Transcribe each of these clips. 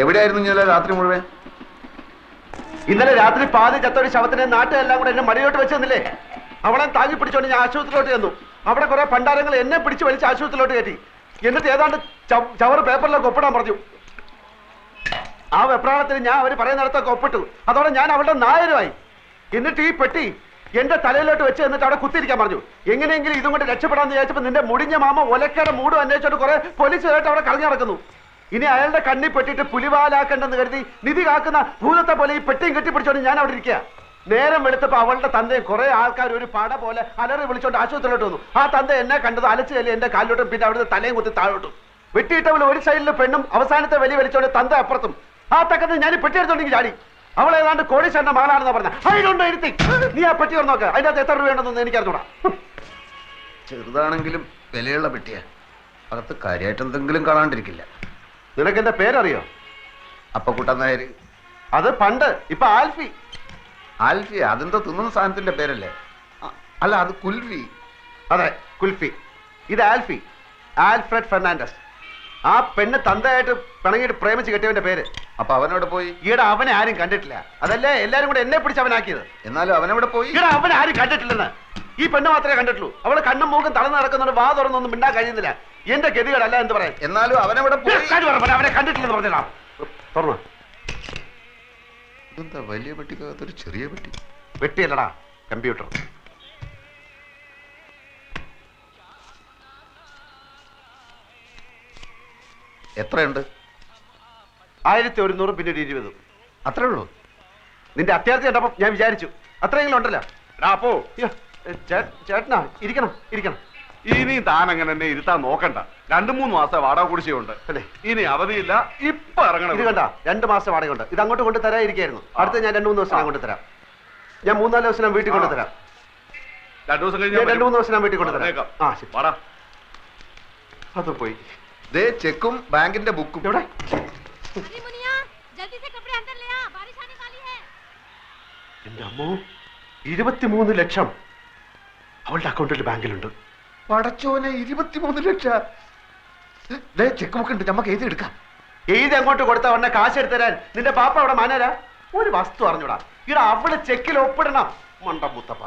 എവിടെയായിരുന്നു ഇന്നലെ രാത്രി മുഴുവൻ? ഇന്നലെ രാത്രി പാതി ചത്തൊരു ശവത്തിനെ നാട്ടുകാരെല്ലാം കൂടെ എന്നെ മടിയോട്ട് വെച്ച് തന്നില്ലേ? അവളെ താങ്ങി പിടിച്ചോണ്ട് ഞാൻ ആശുപത്രിയിലോട്ട് ചെന്നു. അവിടെ കുറെ പണ്ടാരങ്ങൾ എന്നെ പിടിച്ച് വലിച്ച് ആശുപത്രിയിലോട്ട് കയറ്റി. എന്നിട്ട് ഏതാണ്ട് ചവറ് പേപ്പറിലൊക്കെ ഒപ്പിടാൻ പറഞ്ഞു. ആ വെപ്രാളത്തിന് ഞാൻ അവർ പറയുന്നിടത്തൊക്കെ ഒപ്പിട്ടു. അതോടെ ഞാൻ അവളുടെ നായരുമായി. എന്നിട്ട് ഈ പെട്ടി എന്റെ തലയിലോട്ട് വെച്ച് എന്നിട്ട് അവിടെ കുത്തിയിരിക്കാൻ പറഞ്ഞു. എങ്ങനെയെങ്കിലും ഇതും കൊണ്ട് രക്ഷപ്പെടാന്ന് വിചാരിച്ചപ്പോൾ നിന്റെ മുടിഞ്ഞ മാമ ഒലക്കയുടെ മൂടും അന്വേഷിച്ചോണ്ട് കുറെ പോലീസുകാരായിട്ട് അവിടെ കളഞ്ഞു നടക്കുന്നു. ഇനി അയാളുടെ കണ്ണി പെട്ടിട്ട് പുലിവാലാക്കണ്ടെന്ന് കരുതി നിധി കാക്കുന്ന ഭൂതത്തെ പോലെ ഈ പെട്ടിയും കെട്ടിപ്പിടിച്ചോണ്ട് ഞാൻ അവിടെ ഇരിക്കുക. നേരം വെളുത്തപ്പോ അവളുടെ തന്തയും കുറെ ആൾക്കാർ ഒരു പട പോലെ അലറി വിളിച്ചോണ്ട് ആശുപത്രിയിലോട്ട് വന്നു. ആ തന്ത എന്നെ കണ്ടത് അലച്ചു കയറി എന്റെ കാലിലോട്ടും പിന്നെ അവിടുത്തെ തലയും കുത്തി താഴോട്ടും. വെട്ടിയിട്ടവൾ ഒരു സൈഡിൽ പെണ്ണും അവസാനത്തെ വലി വലിച്ചോണ്ട് തന്ത അപ്പുറത്തും. ആ തക്കത്ത് ഞാൻ പെട്ടി എടുത്തോണ്ടെങ്കിൽ ചാടി. അവൾ ഏതാണ്ട് കോടീശ്വരന്റെ മകളാണെന്ന് പറഞ്ഞ അതിലുണ്ടോ ഇരുത്തി നീ ആ പെട്ടി ഒന്ന് നോക്ക്. അതിനകത്ത് എത്ര രൂപയുണ്ടെന്ന് എനിക്കറിഞ്ഞൂടാ. ചെറുതാണെങ്കിലും വിലയുള്ള പെട്ടിയാ. അകത്ത് കാര്യമായിട്ട് എന്തെങ്കിലും കാണാണ്ടിരിക്കില്ല. നിനക്ക് എന്റെ പേരറിയോ? അപ്പക്കുട്ടൻ നായർ. അത് പണ്ട്. ഇപ്പൊ ആൽഫി. ആൽഫി അതെന്തോ തിന്നുന്ന സാധനത്തിന്റെ പേരല്ലേ? അല്ല, അത് കുൽഫി. അതെ, കുൽഫി. ഇത് ആൽഫി, ആൽഫ്രഡ് ഫെർണാണ്ടസ്. ആ പെണ്ണ് തന്തയായിട്ട് പിണങ്ങിയിട്ട് പ്രേമിച്ച് കെട്ടിയവന്റെ പേര്. അപ്പൊ അവനോട് പോയി? ഈടെ അവനെ ആരും കണ്ടിട്ടില്ല. അതല്ലേ എല്ലാരും കൂടെ എന്നെ പിടിച്ച് അവനാക്കിയത്. എന്നാലും അവനവിടെ പോയി? ഈടെ അവനെ ആരും കണ്ടിട്ടില്ലെന്ന്. ഈ പെണ്ണ് മാത്രമേ കണ്ടിട്ടുള്ളൂ. അവള് കണ്ണും മൂക്കും തളർന്ന് നടക്കുന്നവര് വാ തുറന്നൊന്നും മിണ്ടാൻ കഴിയുന്നില്ല. എന്റെ ഗതികളല്ല എന്ത് പറയാൻ. എന്നാലും അവനവിടെ പോയി? അവനെ കണ്ടിട്ടില്ലെന്ന് പറഞ്ഞാ തുറന്നു. ഇതെന്താ വലിയ പെട്ടിക്കകത്തൊരു ചെറിയ പെട്ടി? പെട്ടിയല്ലടാ, കമ്പ്യൂട്ടർ. എത്രയുണ്ട്? 1100 പിന്നെ 20. അത്രേ ഉള്ളൂ? നിന്റെ അത്യാർത്ഥി കണ്ടപ്പോ ഞാൻ വിചാരിച്ചു അത്രയെങ്കിലും ഉണ്ടല്ലോ. അപ്പോ ചേട്ടനാ ഇരിക്കണം ഇരിക്കണം. ഇനി താൻ അങ്ങനെ എന്നെ ഇരുത്താൻ നോക്കണ്ട. 2-3 മാസം വാടക കുടിശ്ശികയുണ്ട് അല്ലേ? ഇനി അവധിയില്ല. ഇപ്പൊ ഇറങ്ങണം. ഇത് കണ്ട 2 മാസം വാടകയുണ്ട്. ഇത് അങ്ങോട്ട് കൊണ്ട് തരാതിരിക്കായിരുന്നു. അടുത്ത ഞാൻ 2-3 ദിവസം കൊണ്ട് തരാം. ഞാൻ 3-4 ദിവസം വീട്ടിൽ കൊണ്ടുതരാം. 2 ദിവസം കഴിഞ്ഞ് 2-3 ദിവസം വീട്ടിൽ കൊണ്ടുതരാം. ആ ശരി. വാടാ. അത് പോയി. ദേ ചെക്കും ബാങ്കിന്റെ ബുക്കും. എവിടെ? എന്റെ അമ്മോ, 23 ലക്ഷം അവളുടെ അക്കൗണ്ടിൽ ബാങ്കിലുണ്ട്. പടച്ചോനെ, 23 ലക്ഷം. ചെക്ക് ബുക്ക് ഉണ്ട്, നമുക്ക് എഴുതി എടുക്കാം. എഴുതി അങ്ങോട്ട് കൊടുത്ത ഉടനെ കാശ് എടുത്തരാൻ നിന്റെ പാപ്പ അവിടെ മാനരാ? ഒരു വസ്തു അറിഞ്ഞൂടാ. ഇവിടെ അവള് ചെക്കിൽ ഒപ്പിടണം. മണ്ടമുത്തപ്പ.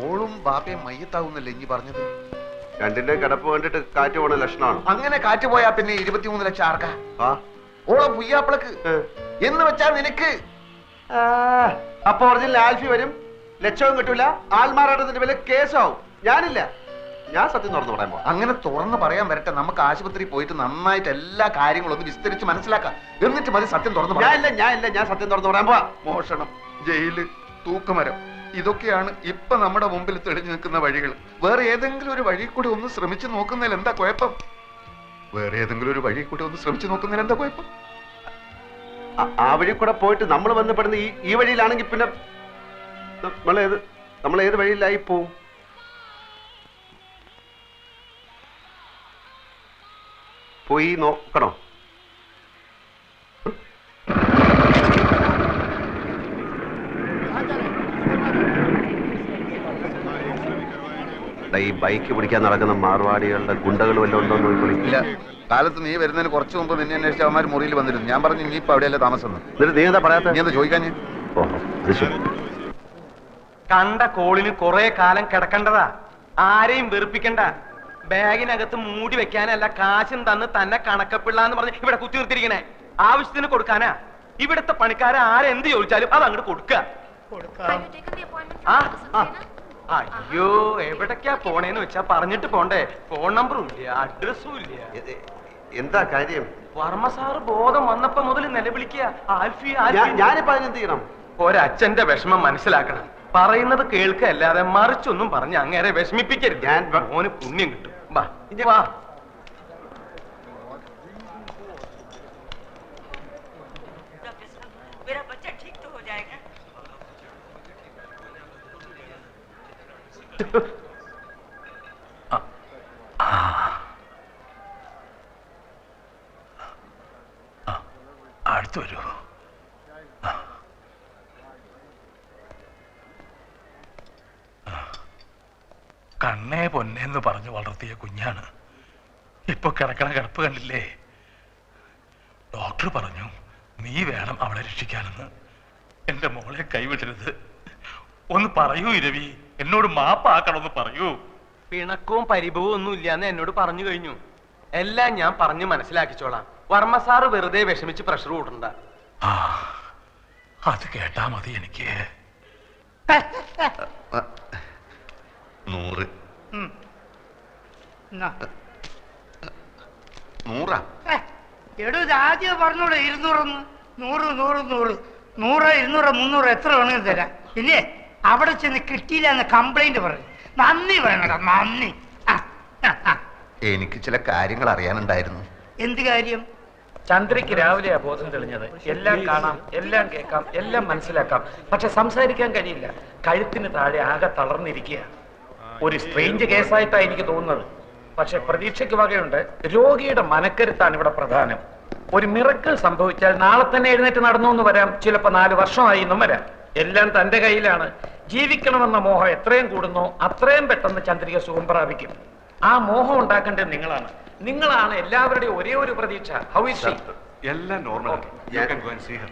ഓളും ബാപ്പയും മയ്യത്താവുന്നല്ലേ ഇനി പറഞ്ഞത്? രണ്ടിന്റെ കിടപ്പ് വേണ്ടിട്ട് കാറ്റ് പോണ ലക്ഷണമാണ്. അങ്ങനെ കാറ്റ് പോയാ പിന്നെ 23 ലക്ഷം ആർക്കാ? ആ ഓളെ പുയ്യാപ്പിളക്ക് എന്ന് വെച്ചാ നിനക്ക്. അപ്പൊ ഒറിജിനൽ ആൽഫി വരും, ലക്ഷവും കിട്ടൂല, ആൾമാറാട്ടത്തിന്റെ പേരിൽ കേസാവും. ഞാനില്ല. ഞാൻ സത്യം തുറന്നു പറയാൻ പോവാ. അങ്ങനെ തുറന്ന് പറയാൻ വരട്ടെ. നമുക്ക് ആശുപത്രി പോയിട്ട് നന്നായിട്ട് എല്ലാ കാര്യങ്ങളും ഒന്ന് വിസ്തരിച്ച് മനസ്സിലാക്കാം. എന്നിട്ട് മതി സത്യം തുറന്നു പറയാൻ. ഞാൻ സത്യം തുറന്നു പറയാൻ പോവാ. മോഷണം, ജയില്, തൂക്കുമരം, ഇതൊക്കെയാണ് ഇപ്പൊ നമ്മുടെ മുമ്പിൽ തെളിഞ്ഞു നിൽക്കുന്ന വഴികൾ. വേറെ ഏതെങ്കിലും ഒരു വഴി കൂടി ഒന്ന് ശ്രമിച്ചു നോക്കുന്നതിൽ എന്താ കുഴപ്പം? വേറെ ഏതെങ്കിലും ഒരു വഴി കൂടി ഒന്ന് ശ്രമിച്ചു നോക്കുന്നതിൽ എന്താ കുഴപ്പം? ആ വഴി കൂടെ പോയിട്ട് നമ്മൾ ബന്ധപ്പെടുന്ന ഈ വഴിയിലാണെങ്കിൽ പിന്നെ നമ്മൾ ഏത് വഴിയിലായി പോവും? പോയി നോക്കണോ? ഈ ബൈക്ക് പിടിക്കാൻ നടക്കുന്ന മാർവാടികളുടെ ഗുണ്ടകൾ വല്ലതും ഉണ്ടോ എന്ന് നോക്കിക്കൊള്ളി. ഇല്ല. കാലത്ത് നീ വരുന്നതിന് കുറച്ചു മുമ്പ് നിന്നെ അന്വേഷിച്ച അവന്മാർ മുറിയിൽ വന്നിരുന്നു. ഞാൻ പറഞ്ഞു നീ ഇപ്പൊ അവിടെയല്ലേ താമസം. നീ എന്താ പറയാത്ത? നീ എന്താ ചോദിക്കാൻ? കണ്ട കോളിന് കുറെ കാലം കിടക്കണ്ടതാ. ആരെയും വെറുപ്പിക്കണ്ട. ബാഗിനകത്ത് മൂടി വെക്കാനല്ല, കാശും തന്ന് തന്നെ കണക്കപ്പിള്ളാന്ന് പറഞ്ഞ് ഇവിടെ കുത്തി നിർത്തിയിരിക്കണേ. ആവശ്യത്തിന് കൊടുക്കാനാ. ഇവിടുത്തെ പണിക്കാരെ ആരെന്ത് ചോദിച്ചാലും അത് അങ്ങോട്ട് കൊടുക്കുക. അയ്യോ, എവിടേക്കാ പോണേന്ന് വെച്ചാ പറഞ്ഞിട്ട് പോണ്ടേ. ഫോൺ നമ്പറും ഇല്ല, അഡ്രസ്സും ഇല്ല. എന്താ കാര്യം? വർമ്മ സാറ് ബോധം വന്നപ്പോ മുതൽ നിലവിളിക്കുക. ഞാനിപ്പോ അതിനെന്ത് ചെയ്യണം? ഒരച്ഛന്റെ വിഷമം മനസ്സിലാക്കണം. പറയുന്നത് കേൾക്കല്ലാതെ മറിച്ചൊന്നും പറഞ്ഞ് അങ്ങേരെ വിഷമിപ്പിക്കരുത്. ഞാൻ മോന് പുണ്യം കിട്ടും. വാ വാ. അടുത്ത് വരൂ. കണ്ണേ പൊന്നേന്ന് പറഞ്ഞു വളർത്തിയ കുഞ്ഞാണ്. ഇപ്പൊ കിടക്കണ കിടപ്പ് കണ്ടില്ലേ? ഡോക്ടർ പറഞ്ഞു നീ വേണം അവളെ രക്ഷിക്കാനെന്ന്. എന്റെ മോളെ കൈവിടരുത്. ഒന്ന് പറയൂ ഇരവി, എന്നോട് മാപ്പാക്കണമെന്ന് പറയൂ. പിണക്കവും പരിഭവവും ഒന്നും ഇല്ലാന്ന് എന്നോട് പറഞ്ഞു കഴിഞ്ഞു. എല്ലാം ഞാൻ പറഞ്ഞു മനസ്സിലാക്കിച്ചോളാം. വർമ്മ സാറ് വെറുതെ വിഷമിച്ച് പ്രഷർ കൂട്ടണ്ട. ആ, അത് കേട്ടാ മതി എനിക്ക്. 100. ഉം. എന്നാ. 100. എടോ ഇത് ആദ്യം പറഞ്ഞോളൂ 200 100 100 100 100 200 300 എത്ര വേണമെങ്കിലും തരാം. ഇല്ലേ അവിടെ ചെന്ന് കിട്ടിയില്ല എന്ന് കംപ്ലൈന്റ് പറഞ്ഞു. നന്ദി വേണടാ, നന്ദി. ആ, ആ, ആ. എനിക്ക് ചില കാര്യങ്ങൾ അറിയാനുണ്ടായിരുന്നു. എന്ത് കാര്യം? ചന്ദ്രയ്ക്ക് രാവിലെയാ ബോധം തെളിഞ്ഞത്. എല്ലാം കാണാം, എല്ലാം കേൾക്കാം, എല്ലാം മനസ്സിലാക്കാം, പക്ഷെ സംസാരിക്കാൻ കഴിയില്ല. കഴുത്തിന് താഴെ ആകെ തളർന്നിരിക്കുക. ഒരു സ്ട്രേഞ്ച് കേസായിട്ടാ എനിക്ക് തോന്നുന്നത്. പക്ഷെ പ്രതീക്ഷയ്ക്ക് വകയുണ്ട്. രോഗിയുടെ മനക്കരുത്താണ് ഇവിടെ പ്രധാനം. ഒരു മിറക്കിൾ സംഭവിച്ചാൽ നാളെ തന്നെ എഴുന്നേറ്റ് നടന്നു എന്ന് വരാം, ചിലപ്പോ 4 വർഷമായി എന്നും വരാം. എല്ലാം തന്റെ കയ്യിലാണ്. ജീവിക്കണമെന്ന മോഹം എത്രയും കൂടുന്നോ അത്രയും പെട്ടെന്ന് ചന്ദ്രിക സുഖം പ്രാപിക്കും. ആ മോഹം ഉണ്ടാക്കേണ്ടത് നിങ്ങളാണ്. നിങ്ങളാണ് എല്ലാവരുടെയും ഒരേ ഒരു പ്രതീക്ഷ. How is she? എല്ലാം normal. You can go and see her.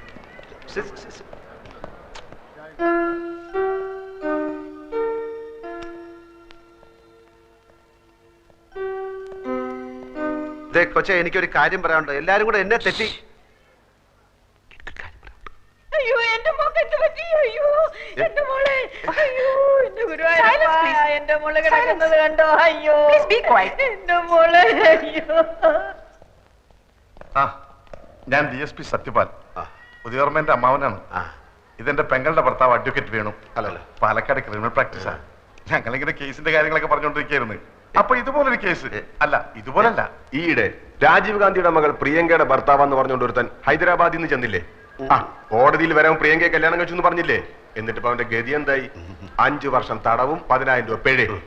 കൊച്ചെ, എനിക്കൊരു കാര്യം പറയാനുണ്ട്. എല്ലാരും കൂടെ എന്നെ തെറ്റി. അയ്യോ എന്റെ മോക്ക് എന്ത് പറ്റി? അയ്യോ എന്റെ മോളെ, അയ്യോ എന്റെ ഗുരുവായൂരപ്പ, എന്റെ മോളെ കിടക്കുന്നത് കണ്ടോ? അയ്യോ എന്റെ മോളെ, അയ്യോ. ആ, ഞാൻ DSP സത്യപാൽ, പുതിയോർമ്മന്റെ അമ്മാവനാണ്. ഇതെന്റെ പെങ്ങളുടെ ഭർത്താവ് അഡ്വക്കേറ്റ് വേണു. അല്ലല്ലോ, പാലക്കാട് ക്രിമിനൽ പ്രാക്ടീസാ. ഞങ്ങളിങ്ങനെ കേസിന്റെ കാര്യങ്ങളൊക്കെ പറഞ്ഞുകൊണ്ടിരിക്കുകയായിരുന്നു. അപ്പൊ ഇതുപോലൊരു കേസ് അല്ല, ഇതുപോലല്ല. ഈയിടെ രാജീവ് ഗാന്ധിയുടെ മകൾ പ്രിയങ്കയുടെ ഭർത്താവെന്ന് പറഞ്ഞുകൊണ്ട് ഒരുത്തൻ ഹൈദരാബാദിൽ നിന്ന് ചെന്നില്ലേ? ആ, കോടതിയിൽ വരാൻ പ്രിയങ്കയെ കല്യാണം കഴിച്ചു എന്ന് പറഞ്ഞില്ലേ? എന്നിട്ട് ഇപ്പൊ അവന്റെ ഗതി എന്തായി? 5 വർഷം തടവും 10,000 രൂപ പിഴയും.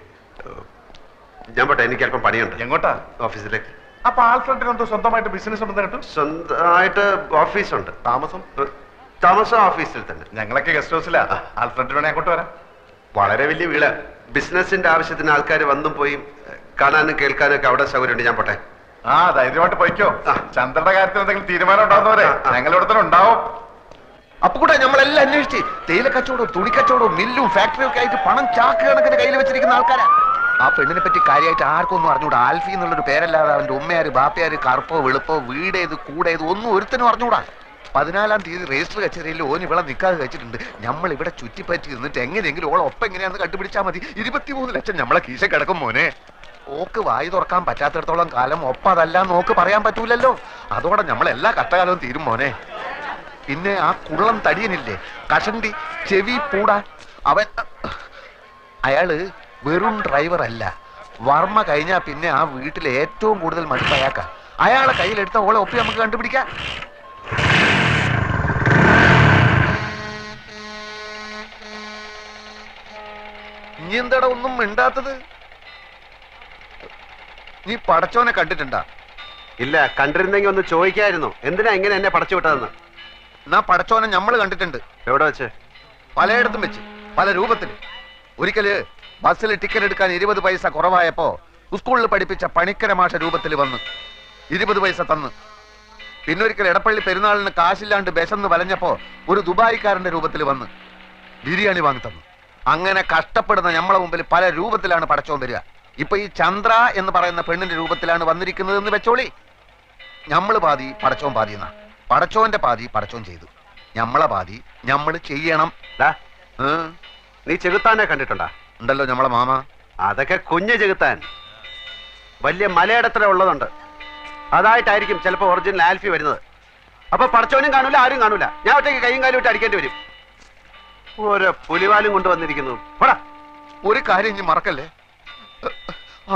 ഞാൻ പോട്ടെ, എനിക്ക് അല്പം പണിയുണ്ട്. എങ്ങോട്ടാ? ഓഫീസിലേക്ക്. അപ്പൊ ആൽഫ്രണ്ടിന് എന്തോ സ്വന്തമായിട്ട് ബിസിനസ് ഉണ്ടെന്ന് കേട്ടു. സ്വന്തമായിട്ട് ഓഫീസുണ്ട്. താമസം താമസം ഓഫീസിൽ തന്നെ. ഞങ്ങളൊക്കെ ഗസ്റ്റ് ഹൗസിലാ. ആൽഫ്രണ്ടിന് വേണേ അങ്ങോട്ട് വരാം. വളരെ വലിയ വീട്. ബിസിനസിന്റെ ആവശ്യത്തിന് ആൾക്കാർ വന്നും പോയി കാണാനും കേൾക്കാനും ഒക്കെ അവിടെ സൗകര്യമുണ്ട്. ഞാൻ പോട്ടെ. ആ, ധൈര്യമായിട്ട് പോയിക്കോ. ചന്ദ്രന്റെ കാര്യത്തിൽ എന്തെങ്കിലും തീരുമാനം ഉണ്ടാകുന്നവരെ ഞങ്ങൾ ഇവിടെ തന്നെ ഉണ്ടാവും. അപ്പൊ കൂടെ നമ്മളെല്ലാം അന്വേഷിച്ച് തേയില കച്ചവടവും തുണി കച്ചവടവും മില്ലും ഫാക്ടറിയും ഒക്കെ ആയിട്ട് പണം ചാക്ക് കണക്കിന് കയ്യിൽ വെച്ചിരിക്കുന്ന ആൾക്കാരാ. ആ പെണ്ണിനെ പറ്റി കാര്യമായിട്ട് ആർക്കും ഒന്നും അറിഞ്ഞൂടാ. ആൽഫി എന്നുള്ളൊരു പേരല്ലാതെ അവന്റെ ഉമ്മയാര് ബാപ്പയാര് കറുപ്പോ വെളുപ്പോ വീടേത് കൂടേത് ഒന്നും ഒരുത്തനും അറിഞ്ഞൂടാ. 14-ാം തീയതി രജിസ്റ്റർ കച്ചേരിയിൽ ഓൻ ഇവിടെ നിൽക്കാതെ വെച്ചിട്ടുണ്ട്. നമ്മൾ ഇവിടെ ചുറ്റിപ്പറ്റി നിന്നിട്ട് എങ്ങനെയെങ്കിലും ഓളെ ഒപ്പം എങ്ങനെയാണെന്ന് കണ്ടുപിടിച്ചാൽ മതി. 23 ലക്ഷം നമ്മളെ കീശ കിടക്കും മോനെ. ഓക്ക് വായി തുറക്കാൻ പറ്റാത്തിടത്തോളം കാലം ഒപ്പം അതല്ല നോക്ക് പറയാൻ പറ്റൂലല്ലോ. അതോടെ നമ്മളെല്ലാ കഷ്ടകാലവും തീരും മോനെ. പിന്നെ ആ കുള്ളം തടിയനില്ലേ, കഷണ്ടി ചെവി പൂടാ, അവൻ അയാള് വെറും ഡ്രൈവർ അല്ല. വർമ്മ കഴിഞ്ഞാ പിന്നെ ആ വീട്ടിലെ ഏറ്റവും കൂടുതൽ മടുപ്പ് അയാൾക്ക. അയാളെ കയ്യിലെടുത്ത ഓളെ ഒപ്പി നമുക്ക് കണ്ടുപിടിക്കാം. ഇനി എന്താടാ ഒന്നും മിണ്ടാത്തത്? നീ പടച്ചോനെ കണ്ടിട്ടുണ്ടാ? ഇല്ല, കണ്ടിരുന്നെങ്കിൽ ഒന്ന് ചോദിക്കായിരുന്നു. എന്തിനാ ഇങ്ങനെ എന്നെ പടച്ചു വിട്ടതെന്ന്. എന്നാ പടച്ചോനെ നമ്മള് കണ്ടിട്ടുണ്ട്. എവിടെ വെച്ച്? പലയിടത്തും വെച്ച്, പല രൂപത്തില്. ഒരിക്കല് ബസ്സിൽ ടിക്കറ്റ് എടുക്കാൻ 20 പൈസ കുറവായപ്പോ സ്കൂളിൽ പഠിപ്പിച്ച പണിക്കര മാഷ രൂപത്തിൽ വന്ന് 20 പൈസ തന്ന്. പിന്നൊരിക്കൽ എടപ്പള്ളി പെരുന്നാളിന് കാശില്ലാണ്ട് ബെശന്ന് വലഞ്ഞപ്പോ ഒരു ദുബായിക്കാരന്റെ രൂപത്തിൽ വന്ന് ബിരിയാണി വാങ്ങി തന്നു. അങ്ങനെ കഷ്ടപ്പെടുന്ന നമ്മളെ മുമ്പിൽ പല രൂപത്തിലാണ് പടച്ചോൻ വരിക. ഇപ്പൊ ഈ ചന്ദ്ര എന്ന് പറയുന്ന പെണ്ണിന്റെ രൂപത്തിലാണ് വന്നിരിക്കുന്നത് എന്ന് വെച്ചോളി. ഞമ്മള് പാതി പടച്ചോൻ പാതി എന്നാ. പടച്ചോന്റെ പാതി പടച്ചോൻ ചെയ്തു, ഞമ്മളെ പാതി ഞമ്മള് ചെയ്യണം. നീ ചെകുത്താനെ കണ്ടിട്ടുണ്ടാ? ഉണ്ടല്ലോ ഞമ്മളെ മാമ. അതൊക്കെ കുഞ്ഞ് ചെകുത്താൻ. വലിയ മലയിടത്ര ഉള്ളതുണ്ട്. അതായിട്ടായിരിക്കും ചിലപ്പോ ഒറിജിനൽ ആൽഫി വരുന്നത്. അപ്പൊ പടച്ചോനും കാണൂല, ആരും കാണൂല. ഞാൻ ഒറ്റയ്ക്ക് കൈയും കാലും ഇട്ട് അടിക്കേണ്ടി വരും. ഓരോ പുലിവാലും കൊണ്ടുവന്നിരിക്കുന്നു. ഒരു കാര്യം ഇനി മറക്കല്ലേ,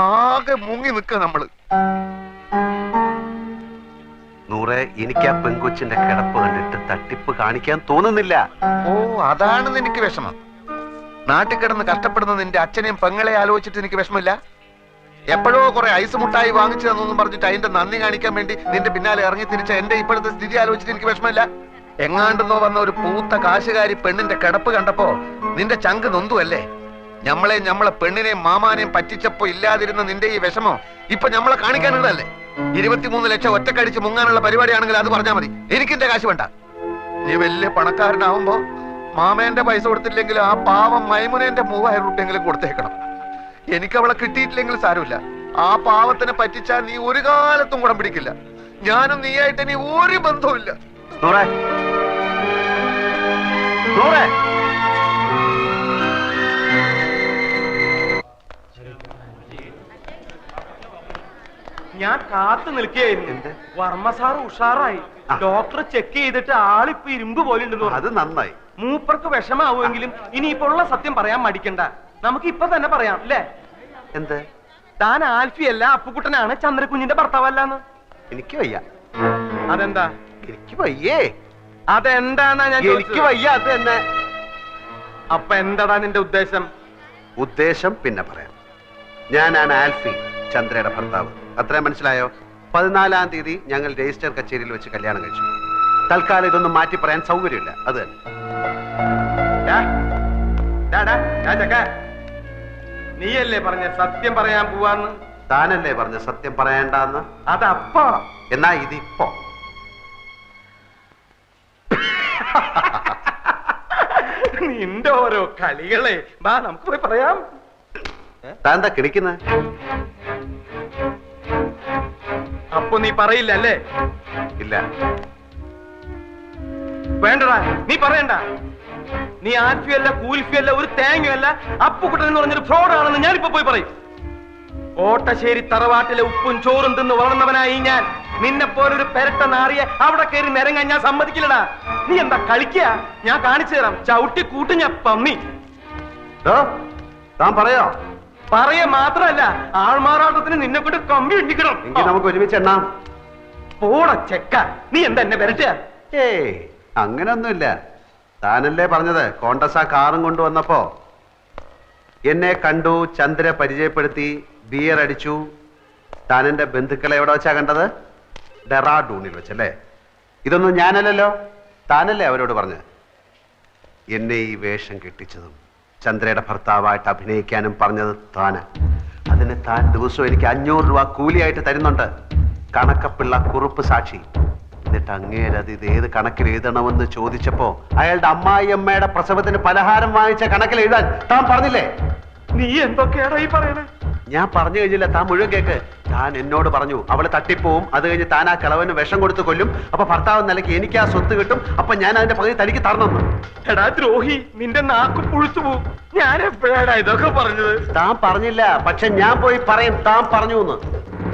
ആകെ മുങ്ങി നിൽക്ക നമ്മള്. നൂറെ, എനിക്ക് ആ പെങ്കൊച്ചിന്റെ കിടപ്പ് കണ്ടിട്ട് തട്ടിപ്പ് കാണിക്കാൻ തോന്നുന്നില്ല. ഓ, അതാണ് എനിക്ക് വിഷമം. നാട്ടിൽ കിടന്ന് കഷ്ടപ്പെടുന്ന നിന്റെ അച്ഛനെയും പെങ്ങളെ ആലോചിച്ചിട്ട് എനിക്ക് വിഷമില്ല. എപ്പോഴോ കുറെ ഐസ് മുട്ടായി വാങ്ങിച്ചു തന്നൊന്നും പറഞ്ഞിട്ട് അതിന്റെ നന്ദി കാണിക്കാൻ വേണ്ടി നിന്റെ പിന്നാലെ ഇറങ്ങി തിരിച്ച എന്റെ ഇപ്പോഴത്തെ സ്ഥിതി ആലോചിച്ചിട്ട് എനിക്ക് വിഷമില്ല. എങ്ങാണ്ടെന്നോ വന്ന ഒരു പൂത്ത കാശുകാരി പെണ്ണിന്റെ കിടപ്പ് കണ്ടപ്പോ നിന്റെ ചങ്ക് നൊന്തു അല്ലേ? നമ്മളെ പെണ്ണിനെയും മാമാനെയും പറ്റിച്ചപ്പോ ഇല്ലാതിരുന്ന നിന്റെ ഈ വിഷമം ഇപ്പൊ നമ്മളെ കാണിക്കാനുള്ളതല്ലേ? 23 ലക്ഷം ഒറ്റക്കടിച്ച് മുങ്ങാനുള്ള പരിപാടിയാണെങ്കിൽ അത് പറഞ്ഞാൽ മതി. എനിക്കിന്റെ കാശ് വേണ്ട. നീ വലിയ പണക്കാരനാവുമ്പോ മാമേന്റെ പൈസ കൊടുത്തില്ലെങ്കിൽ ആ പാവം മൈമുനേന്റെ 3000 രൂപയെങ്കിലും കൊടുത്തേക്കണം. എനിക്ക് അവളെ കിട്ടിയിട്ടില്ലെങ്കിൽ സാരമില്ല. ആ പാവത്തിനെ പറ്റിച്ചാൽ നീ ഒരു കാലത്തും കൂടെ പിടിക്കില്ല. ഞാനും നീയായിട്ട് ഇനി ഒരു ബന്ധവുമില്ല. ഞാൻ കാത്തു നിൽക്കുകയായിരുന്നു. വർമ്മ സാർ ഉഷാറായി. ഡോക്ടർ ചെക്ക് ചെയ്തിട്ട് ആളിപ്പോ ഇരുമ്പ് പോലെ ഉണ്ടെന്ന്. അത് നന്നായി. മൂപ്പർക്ക് വിഷമാവുമെങ്കിലും ഇനിയിപ്പോ ഉള്ള സത്യം പറയാൻ മടിക്കണ്ട. നമുക്ക് ഇപ്പൊ തന്നെ പറയാം അല്ലേ? എന്ത്? താൻ ആൽഫിയല്ല അപ്പുക്കുട്ടനാണ്, ചന്ദ്രകുഞ്ഞിന്റെ ഭർത്താവല്ലാന്ന്. എനിക്ക് വയ്യ. അതെന്താ? എനിക്ക് വയ്യേ. അതെന്താന്നാ ഞാൻ എനിക്ക് വയ്യ. അത് തന്നെ. അപ്പൊ എന്താടാ നിന്റെ ഉദ്ദേശം? ഉദ്ദേശം പിന്നെ പറയാം. ഞാനാണ് ആൽഫി, ചന്ദ്രയുടെ ഭർത്താവ്. അത്രയും മനസ്സിലായോ? 14-ാം തീയതി ഞങ്ങൾ രജിസ്റ്റർ കച്ചേരിയിൽ വെച്ച് കല്യാണം കഴിച്ചു. തൽക്കാലം ഇതൊന്നും മാറ്റി പറയാൻ സൗകര്യമില്ല. അത് തന്നെ. നീയല്ലേ പറഞ്ഞ സത്യം പറയാൻ പോവാന്ന്? താനല്ലേ പറഞ്ഞ സത്യം പറയണ്ടെന്ന്? അതപ്പോ. എന്നാ ഇതിപ്പോ. നിന്റെ ഓരോ കളികളെ. ബാ നമുക്ക് പോയി പറയാം. താൻ എന്താ കിടക്കുന്നത്? അപ്പൊ നീ പറയില്ല അല്ലേ? ഇല്ല. വേണ്ടടാ, നീ പറയണ്ട. നീ ആൽഫിയല്ല, കൂൽഫിയല്ല, ഒരു തേങ്ങയല്ല, അപ്പുക്കുട്ടൻ എന്ന് പറഞ്ഞൊരു ഫ്രോഡാണെന്ന് ഞാനിപ്പോ പോയി പറയും. കോട്ടശ്ശേരി തറവാട്ടിലെ ഉപ്പും ചോറും തിന്ന് വളർന്നവനായി ഞാൻ നിന്നെ പോലൊരു പെരട്ട നാറിയെ അവിടെ കയറി നിരങ്ങാൻ ഞാൻ സമ്മതിക്കില്ലടാ. നീ എന്താ കളിക്കുക? ഞാൻ കാണിച്ചു തരാം. ചവിട്ടി കൂട്ടി ഞാൻ പന്നി. താൻ പറയോ? പറയ മാത്രല്ല, ആൾമാറാട്ടത്തിന് നിന്നെ കൊണ്ട് കമ്പി ഇടിക്കണം. എങ്കിൽ നമുക്ക് ഒരുമിച്ച് എണ്ണാം. പോട ചെക്ക, നീ എന്താ എന്നെ വരട്ടെ? ഏയ്, അങ്ങനൊന്നുമില്ല. താനല്ലേ പറഞ്ഞത് കോണ്ടസ കാറും കൊണ്ടുവന്നപ്പോ എന്നെ കണ്ടു, ചന്ദ്ര പരിചയപ്പെടുത്തി, ബിയർ അടിച്ചു. താൻ എന്റെ ബന്ധുക്കളെ എവിടെ വെച്ചാ കണ്ടത്? ഡെറാഡൂണിൽ വെച്ചല്ലേ? ഇതൊന്നും ഞാനല്ലല്ലോ, താനല്ലേ അവരോട് പറഞ്ഞത്. എന്നെ ഈ വേഷം കെട്ടിച്ചതും ചന്ദ്രയുടെ ഭർത്താവായിട്ട് അഭിനയിക്കാനും പറഞ്ഞത് താന്. അതിന് താൻ ദിവസവും എനിക്ക് 500 രൂപ കൂലിയായിട്ട് തരുന്നുണ്ട്. കണക്കപ്പിള്ള കുറുപ്പ് സാക്ഷി. എന്നിട്ട് അങ്ങേരത് ഇത് ഏത് കണക്കിൽ എഴുതണമെന്ന് ചോദിച്ചപ്പോ അയാളുടെ അമ്മായിയമ്മയുടെ പ്രസവത്തിന് പലഹാരം വാങ്ങിച്ച കണക്കിൽ എഴുതാൻ താൻ പറഞ്ഞില്ലേ? നീ എന്തൊക്കെയാടാ ഈ പറയണേ? ഞാൻ പറഞ്ഞു കഴിഞ്ഞില്ല, താൻ മുഴുവൻ കേക്ക്. താൻ എന്നോട് പറഞ്ഞു അവള് തട്ടിപ്പോവും, അത് കഴിഞ്ഞ് താൻ ആ കിളവന് വിഷം കൊടുത്ത് കൊല്ലും, അപ്പൊ ഭർത്താവ് നിലയ്ക്ക് എനിക്ക് ആ സ്വത്ത് കിട്ടും, അപ്പൊ ഞാൻ അതിന്റെ പകുതി തനിക്ക് തരണമെന്ന്. എടാ ദ്രോഹി, നിന്റെ നാക്ക് പുഴുത്തു പോവും. ഞാൻ എപ്പോഴാടാ ഇതൊക്കെ പറഞ്ഞത്? താൻ പറഞ്ഞില്ല, പക്ഷെ ഞാൻ പോയി പറയും താൻ പറഞ്ഞു എന്ന്.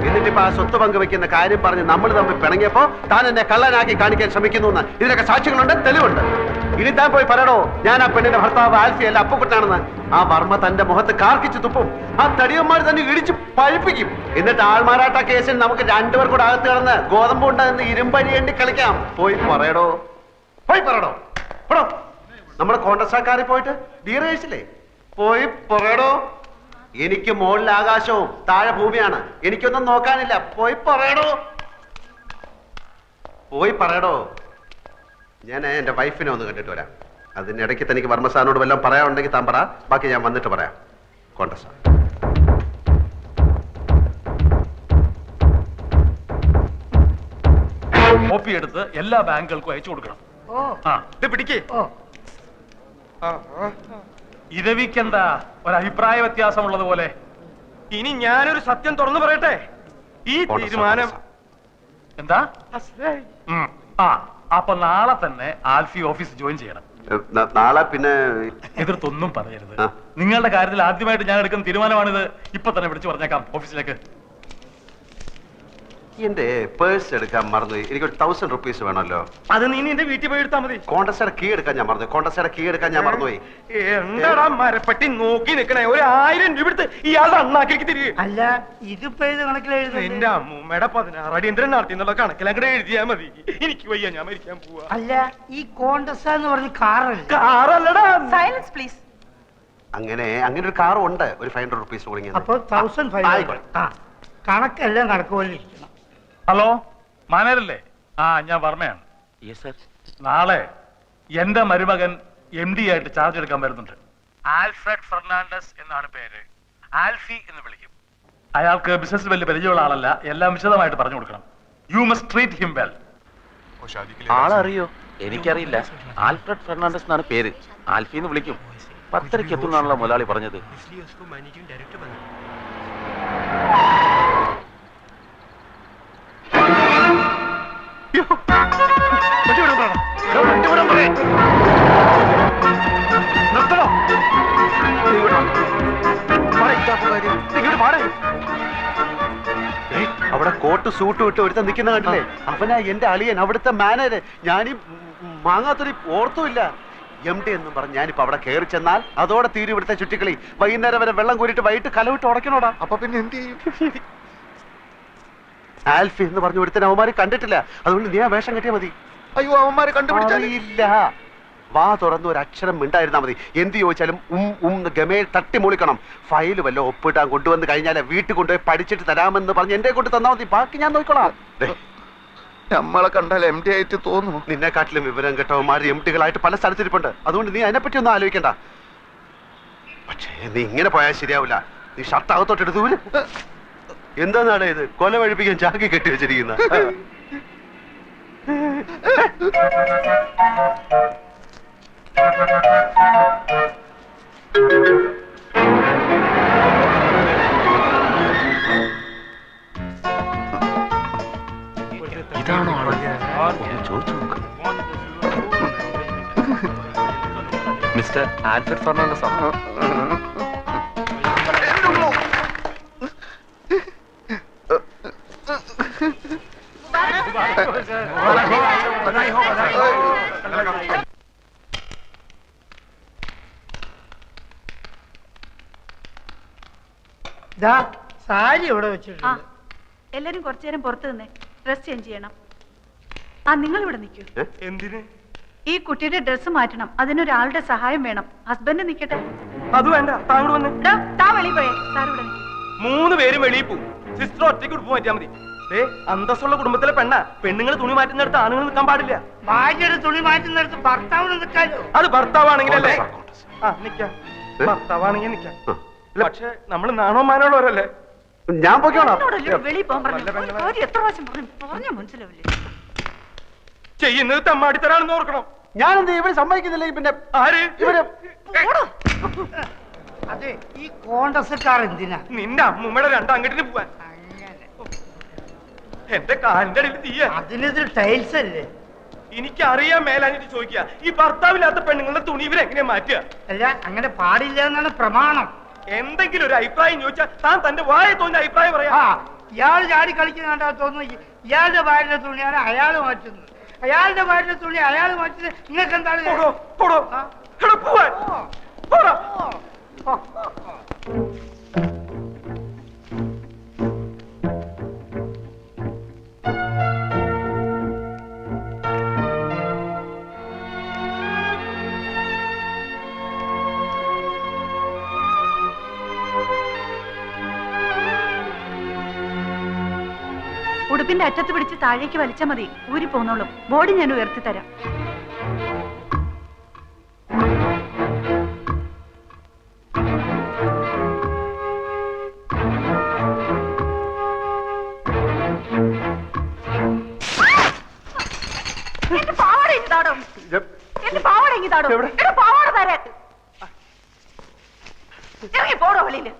എന്നിട്ടിപ്പോ ആ സ്വത്ത് പങ്കുവെക്കുന്ന കാര്യം പറഞ്ഞ് നമ്മൾ തമ്മിൽ പിണങ്ങിയപ്പോ താൻ എന്നെ കള്ളനാക്കി കാണിക്കാൻ ശ്രമിക്കുന്നു എന്ന്. ഇതിനൊക്കെ സാക്ഷികളുണ്ട്, തെളിവുണ്ട്. ഇനി താൻ പോയി പറയണോ ഞാൻ ആ പെണ്ണിന്റെ ഭർത്താവ് ആൽഫിയല്ല അപ്പുക്കുട്ടാണെന്ന്? ആ വർമ്മ തന്റെ മുഖത്ത് കാർക്കിച്ചു തുപ്പും. ആ തടിയന്മാർ തന്നെ ഇടിച്ച് പഴിപ്പിക്കും. എന്നിട്ട് ആൾമാറാട്ട കേസിൽ നമുക്ക് 2 പേർ കൂടെ അകത്ത് കിടന്ന് ഗോതമ്പ് ഉണ്ടെന്ന് ഇരുമ്പഴിയേണ്ടി കളിക്കാം. പോയി പറയടോ, പോയി പറയടോ. എടോ, നമ്മുടെ കോൺഗ്രസ്സാക്കാരിൽ പോയിട്ട് ബിയർ കഴിച്ചില്ലേ? പോയി പറയടോ. എനിക്ക് മുകളിൽ ആകാശവും താഴെ ഭൂമിയാണ്, എനിക്കൊന്നും നോക്കാനില്ല. പോയി പറയടോ, പോയി പറയടോ. ഞാൻ എന്റെ വൈഫിനെ ഒന്ന് കണ്ടിട്ട് വരാം. അതിനിടയ്ക്ക് തനിക്ക് വർമ്മസാറിനോട് വല്ലതും പറയാനുണ്ടെങ്കിൽ താൻ പറ, ബാക്കി ഞാൻ വന്നിട്ട് പറയാം. കോൺഗ്രസ് കോപ്പി എടുത്ത് എല്ലാ ബാങ്കുകൾക്കും അയച്ചു കൊടുക്കണം. ഇത് പിടിക്കേ. ഇരവിക്കെന്താ ഒരഭിപ്രായ വ്യത്യാസമുള്ളത് പോലെ? ഇനി ഞാനൊരു സത്യം തുറന്നു പറയട്ടെ. ഈ തീരുമാനം എന്താ? അപ്പൊ നാളെ തന്നെ ആൽഫി ഓഫീസ് ജോയിൻ ചെയ്യണം. നാളെ പിന്നെ എതിർത്തൊന്നും പറയരുത്. നിങ്ങളുടെ കാര്യത്തിൽ ആദ്യമായിട്ട് ഞാൻ എടുക്കുന്ന തീരുമാനമാണിത്. ഇപ്പൊ തന്നെ വിളിച്ചു പറഞ്ഞേക്കാം ഓഫീസിലേക്ക്. എന്റെ പേഴ്സ് എടുക്കാൻ മറന്നുപോയി. എനിക്കൊരു 1000 റുപ്പീസ് വേണമല്ലോ. അത് നീ നിന്റെ വീട്ടിൽ പോയി എടുത്താൽ മതി. കോൺഗ്രസ്സുടെ കീ എടുക്കാൻ ഞാൻ മറന്നു. കോൺഗ്രസ്സുടെ കീ എടുക്കാൻ ഞാൻ മറന്നുപോയി. എന്താടാ മരപ്പെട്ടി നോക്കി നിക്കണേ? 1000 രൂപ എടുത്ത് ഇയാളുടെ അണ്ണാക്കിലേക്ക് തിരികെ. അല്ല, ഇതിപ്പോ ഏത് കണക്കിൽ എഴുതുന്നത്? എന്റെ അമ്മൂമ്മയുടെ 16 അടിയന്തരം നടത്തി എന്നുള്ള കണക്കിൽ അങ്ങോട്ട് എഴുതിയാ മതി. എനിക്ക് വയ്യ, ഞാൻ മരിക്കാൻ പോവാ. അല്ല, ഈ കോൺഗ്രസ് എന്ന് പറഞ്ഞ കാറല്ല. കാറല്ലടാ. Silence please. അങ്ങനെ ഒരു കാറും ഉണ്ട്. ഒരു 500 റുപ്പീസ് തുടങ്ങി. അപ്പൊ 1500. കണക്കെല്ലാം കണക്ക് പോലെ ഇരിക്കണം. ഹലോ, മാനേജരല്ലേ? ഞാൻ വർമ്മയാണ്. നാളെ എന്റെ മരുമകൻ MD ആയിട്ട് ചാർജ് എടുക്കാൻ വരുന്നുണ്ട്. ആൽഫ്രഡ് ഫെർണാണ്ടസ് എന്നാണ് പേര്. ആൽഫി എന്ന് വിളിക്കും. അയാൾക്ക് ബിസിനസ് വലിയ പരിചയമുള്ള ആളല്ല. എല്ലാം വിശദമായിട്ട് പറഞ്ഞു കൊടുക്കണം. You must treat him well. ആളറിയോ? എനിക്കറിയില്ല. ആൽഫ്രഡ് ഫെർണാണ്ടസ് എന്നാണ് പേര്. ആൽഫി എന്ന് വിളിക്കും. 10:30 എത്തുന്നാണല്ലോ മുതലാളി പറഞ്ഞത്. അവിടെ കോട്ട് സൂട്ട് വിട്ട് ഒരുത്ത നിൽക്കുന്ന കണ്ടില്ലേ? അവനാ എന്റെ അളിയൻ, അവിടുത്തെ മാനേജർ. ഞാനീ മാങ്ങാത്തൊരു ഓർത്തുമില്ല. MD എന്നും പറഞ്ഞ് ഞാനിപ്പോ അവിടെ കയറി ചെന്നാൽ അതോടെ തീരും ഇവിടുത്തെ ചുറ്റിക്കളി. വൈകുന്നേരം വരെ വെള്ളം കോരിട്ട് വൈകിട്ട് കലവിട്ട് ഉടക്കണോടാ. അപ്പൊ പിന്നെ എന്ത് ചെയ്യും? ആൽഫി എന്ന് പറഞ്ഞ ഒരുത്തൻ അവന്മാര് കണ്ടിട്ടില്ല. അതുകൊണ്ട് നീ ആ വേഷം കെട്ടിയാ മതി. അയ്യോ, അവന്മാരെ കണ്ടുപിടിച്ചില്ല. വാ തുറന്ന് ഒരു അക്ഷരം മിണ്ടായിരുന്നാ മതി. എന്ത് ചോദിച്ചാലും ഗമേ തട്ടി മൂളിക്കണം. ഫയൽ വല്ല ഒപ്പിട്ടാൻ കൊണ്ടുവന്ന് കഴിഞ്ഞാൽ വീട്ടിൽ കൊണ്ടുപോയി പഠിച്ചിട്ട് തരാമെന്ന് പറഞ്ഞ് എന്റെ കൊണ്ട് തന്നാ മതി. ബാക്കി ഞാൻ നോക്കിക്കോളാം. നമ്മളെ കണ്ടാൽ MD ആയിട്ട് തോന്നുന്നു. നിന്നെക്കാട്ടിലും വിവരം കേട്ടവന്മാർ MDകളായിട്ട് പല സ്ഥലത്തിരിപ്പുണ്ട്. അതുകൊണ്ട് നീ അതിനെപ്പറ്റി ഒന്നും ആലോചിക്കണ്ട. പക്ഷേ നീ ഇങ്ങനെ പോയാൽ ശരിയാവില്ല. നീ ഷർട്ട് അകത്തോട്ടെടുത്തു. എന്താന്നാണ് ഇത്? കൊല വഴിപ്പിക്കാൻ ചാക്കി കെട്ടി വെച്ചിരിക്കുന്ന. ഇതാണോ ആള്? ഒന്ന് ചോദിച്ചു നോക്ക്. മിസ്റ്റർ ആൽഫ്രഡ് ഫെർണാണ്ടസ് ആണോ? സാരി ഇവിടെ വെച്ചിട്ടുണ്ട്. എല്ലാരും കുറച്ചു നേരം പുറത്തു നിന്നേ, ഡ്രസ് ചേഞ്ച് ചെയ്യണം. നിങ്ങൾ ഇവിടെ നിൽക്കൂ. എന്തിന്? ഈ കുട്ടിയുടെ ഡ്രസ്സ് മാറ്റണം. അതിനൊരാളുടെ സഹായം വേണം. ഹസ്ബൻഡ് നിൽക്കട്ടെ. അത് വേണ്ട, താങ്കൾ വന്ന്. താ വെളിയിൽ പോയേ. സാർ ഇവിടെ നിൽക്കും. 3 പേരും വെളിയിൽ പോവും. സിസ്റ്റർ ഒറ്റയ്ക്ക് ഉടുപ്പ് മാറ്റിയാൽ മതി. അന്തസ്സുള്ള കുടുംബത്തിലെ പെണ്ണുങ്ങൾ തുണി മാറ്റുന്നിടത്ത് ആണുങ്ങൾ നിൽക്കാൻ പാടില്ല. ഭാര്യയുടെ തുണി മാറ്റുന്നിടത്ത് ഭർത്താവിന് നിൽക്കാലോ. അത് ഭർത്താവാണെങ്കിലല്ലേ? നിക്കാം. ഭർത്താവാണെങ്കിൽ നിക്കാം. പക്ഷെ നമ്മൾ നാണോമാനുള്ളവരല്ലേ? ഞാൻ പോയിക്കോളാം. വെളിയിൽ പോകാൻ പറഞ്ഞു. എത്ര പ്രാവശ്യം പറഞ്ഞു മനസ്സിലാവില്ലേ? ചെയ്യുന്നത് തെമ്മാടിത്തരാണെന്ന് ഓർക്കണം. ഞാനെന്ത് ഇവര് സമ്മതിക്കുന്നില്ല. പിന്നെ ആര്? ഇവര് അതെ, ഈ കോൺഗ്രസ്സുകാർ എന്തിനാ? നിന്റെ അമ്മൂമ്മയുടെ 2 അങ്കട്ടിന് പോവാൻ. എന്റെ കാലിന്റെ അടിയിൽ തീയ. അതിനിത് ടൈൽസ് അല്ലേ? എനിക്കറിയാൻ മേലാഞ്ഞിട്ട് ചോദിക്കുക, ഈ ഭർത്താവില്ലാത്ത പെണ്ണുങ്ങളുടെ തുണി ഇവരെങ്ങനെയാ മാറ്റുക? അല്ല, അങ്ങനെ പാടില്ല എന്നാണ് പ്രമാണം. എന്തെങ്കിലും ഒരു അഭിപ്രായം ചോദിച്ചാൽ താൻ തന്റെ വായ തോന്നിയ അഭിപ്രായം പറയാ. ഇയാൾ ചാടി കളിക്കുന്നുണ്ടാ തോന്നുന്നു. ഇയാളുടെ ഭാര്യയുടെ തുണിയാണ് അയാൾ മാറ്റുന്നത്. അയാളുടെ ഭാര്യയുടെ തുണി അയാൾ മാറ്റുന്നത്. നിങ്ങൾക്ക് എന്താണ്? ഉടുപ്പിന്റെ അറ്റത്ത് പിടിച്ച് താഴേക്ക് വലിച്ചാൽ മതി. ഊരി പോന്നോളും. ബോഡി ഞാൻ ഉയർത്തി തരാം. എന്റെ പാവാട ഇങ്ങ് താടോ. എന്റെ പാവാട ഇങ്ങ് താടോ. എന്റെ പാവാട തരാൻ. ഇറങ്ങി പോടോ വെളിയില്.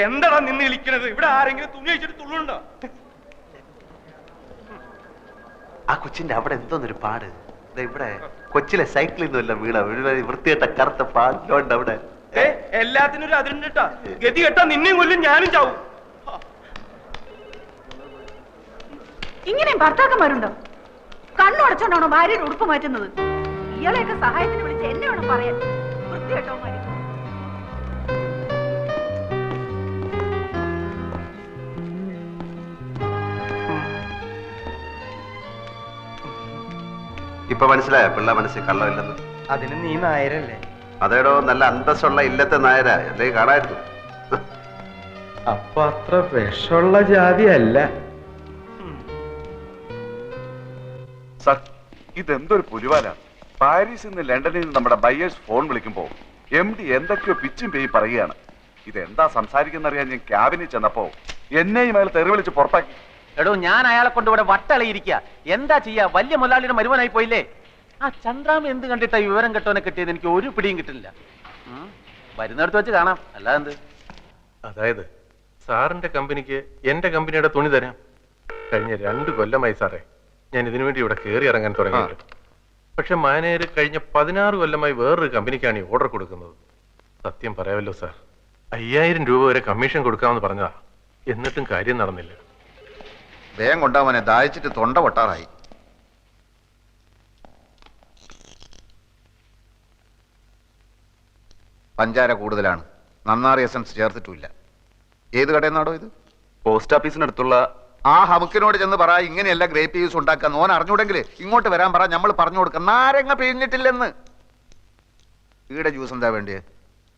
എന്താടാ നിന്ന് വിളിക്കണത്? ഇവിടെ ആരെങ്കിലും തുണി വെച്ചിട്ട് തുള്ളുണ്ടോ? ആ കൊച്ചിന്റെ അവിടെ എന്തോന്നൊരു പാട്. ഇവിടെ കൊച്ചിലെ സൈക്കിളിൽ നിന്നല്ല വീണ വൃത്തികെട്ട കറുത്ത പാടിലുണ്ട് അവിടെ. എല്ലാത്തിനും ഒരു അതിരുണ്ടാ. ഗതി കെട്ടാ നിന്നെയും കൊല്ലും, ഞാനും ചാവും. ഇങ്ങനെയും ഭർത്താക്കന്മാരുണ്ടോ? കണ്ണു അടച്ചോണ്ടാണോ ഭാര്യയുടെ ഉടുപ്പ് മാറ്റുന്നത്? ഇയാളെയൊക്കെ സഹായത്തിന് വിളിച്ച് എന്നെ വേണം പറയാൻ. വൃത്തികെട്ടവന്മാര്. ഇപ്പൊ മനസ്സിലായോ പിള്ള മനസ്സിൽ കള്ളമില്ലെന്ന്? അതിന് നീ നായരല്ലേ? അതേടോ നല്ല അന്തസ്സുള്ള ഇല്ലത്തെ നായരാ അല്ലെങ്കിൽ കാണായിരുന്നു. അപ്പൊ അത്ര വിഷമുള്ള ജാതിയല്ല. സർ, ഇതെന്തൊരു പുലിവാല. പാരീസിൽ നിന്ന് ലണ്ടനിൽ നിന്ന് നമ്മുടെ ബയേഴ്സ് ഫോൺ വിളിക്കുമ്പോ MD എന്തൊക്കെയോ പിച്ചും പേയി പറയുകയാണ്. ഇതെന്താ സംസാരിക്കുന്നറിയാൻ ഞാൻ ക്യാബിനിൽ ചെന്നപ്പോ എന്നെയും അയാൾ തെറി വിളിച്ച് പുറത്താക്കി. എടോ, ഞാൻ അയാളെ കൊണ്ട് ഇവിടെ വട്ടളയിരിക്കുക. എന്താ ചെയ്യാ, വലിയ മുതലാളിയുടെ മരുമനായി പോയില്ലേ. ആ ചന്ദ്രാമ എന്ത് കണ്ടിട്ടാ വിവരം കെട്ടോനെ കിട്ടിയത് എനിക്ക് ഒരു പിടിയും കിട്ടില്ല. വരുന്നിടത്ത് വെച്ച് കാണാം, അല്ലാതെ. അതായത് സാറിന്റെ കമ്പനിക്ക് എന്റെ കമ്പനിയുടെ തുണി തരാം. കഴിഞ്ഞ 2 കൊല്ലമായി സാറേ ഞാൻ ഇതിനു വേണ്ടി ഇവിടെ കയറി ഇറങ്ങാൻ തുടങ്ങിയിട്ട്. പക്ഷെ മാനേജർ കഴിഞ്ഞ 16 കൊല്ലമായി വേറൊരു കമ്പനിക്കാണ് ഈ ഓർഡർ കൊടുക്കുന്നത്. സത്യം പറയാമല്ലോ സാർ, 5000 രൂപ വരെ കമ്മീഷൻ കൊടുക്കാമെന്ന് പറഞ്ഞതാ. എന്നിട്ടും കാര്യം നടന്നില്ല. വേഗം കൊണ്ടാവനെ, ദാഹിച്ചിട്ട് തൊണ്ട പൊട്ടാറായി. പഞ്ചാര കൂടുതലാണ്, നന്നാറി എസൻസ് ചേർത്തിട്ടില്ല. ഏത് കടയിൽ നിന്നാടോ ഇത്? പോസ്റ്റ് ഓഫീസിനടുത്തുള്ള ആ ഹമുക്കിനോട് ചെന്ന് പറ, ഇങ്ങനെയല്ല ഗ്രേപ്പ് ജ്യൂസ് ഉണ്ടാക്കാൻ. ഓൻ അറിഞ്ഞൂടെങ്കിൽ ഇങ്ങോട്ട് വരാൻ പറ, നമ്മൾ പറഞ്ഞു കൊടുക്കാം. നാരങ്ങ പിഴിഞ്ഞിട്ടില്ലെന്ന്. ഈടെ ജ്യൂസ് എന്താ വേണ്ടിയത്?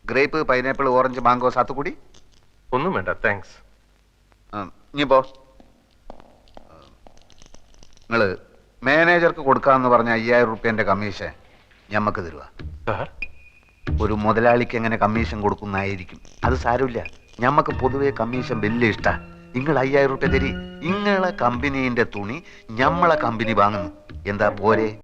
Grape, pineapple, orange, mango, sathukudi? ഒന്നും വേണ്ട, താങ്ക്സ്. ഇനിയിപ്പോ നിങ്ങള് മാനേജർക്ക് കൊടുക്കാന്ന് പറഞ്ഞ 5000 റുപ്യന്റെ കമ്മീഷൻ ഞമ്മക്ക് തരുക. സാർ, ഒരു മുതലാളിക്ക് എങ്ങനെ കമ്മീഷൻ കൊടുക്കുന്നതായിരിക്കും. അത് സാരമില്ല, ഞമ്മക്ക് പൊതുവെ കമ്മീഷൻ വലിയ ഇഷ്ടാ. നിങ്ങൾ 5000 റുപ്യ തരി, നിങ്ങളെ കമ്പനീന്റെ തുണി ഞമ്മളെ കമ്പനി വാങ്ങുന്നു. എന്താ പോരെ?